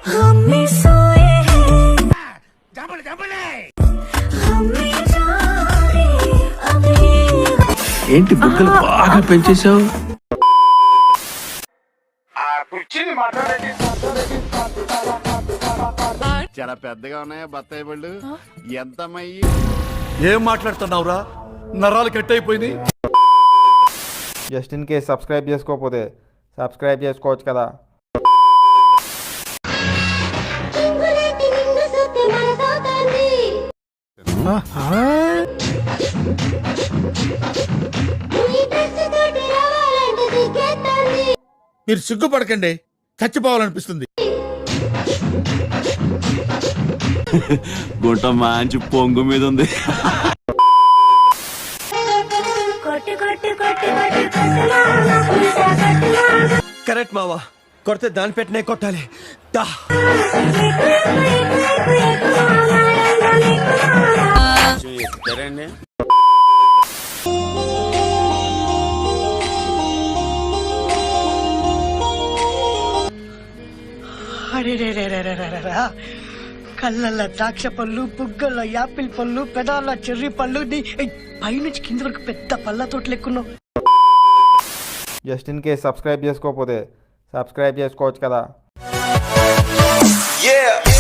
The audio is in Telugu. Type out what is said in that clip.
हमें सोए हैं हमें जाने अभी ఏంటి బుగ్గలు బాగా పెంచేశావు? చాలా పెద్దగా ఉన్నాయా బత్తాయి పళ్ళు? ఎంతమయ్యి? ఏం మాట్లాడుతున్నావురా? నరాలు కట్ అయిపోయినాయి. జస్ట్ ఇన్ కేస్ సబ్స్క్రైబ్ చేసుకోకపోతే సబ్స్క్రైబ్ చేసుకోవచ్చు కదా. మీరు సిగ్గుపడకండి, చచ్చిపోవాలనిపిస్తుంది. గుంట మంచి పొంగు మీద ఉంది. కరెక్ట్ మావా, కొడితే దాని పెట్టినే కొట్టాలి. దా సరేండి. కళ్ళల్లో ద్రాక్ష పళ్ళు, బుగ్గల్లో యాపిల్ పళ్ళు, పెదాల్లో చెర్రీ పళ్ళు, పైనుంచి కింద వరకు పెద్ద పళ్ళ తోట లెక్కున్నావు. జస్ట్ ఇన్ కేస్ సబ్స్క్రైబ్ చేసుకోకపోతే సబ్స్క్రైబ్ చేసుకోవచ్చు కదా. Yeah.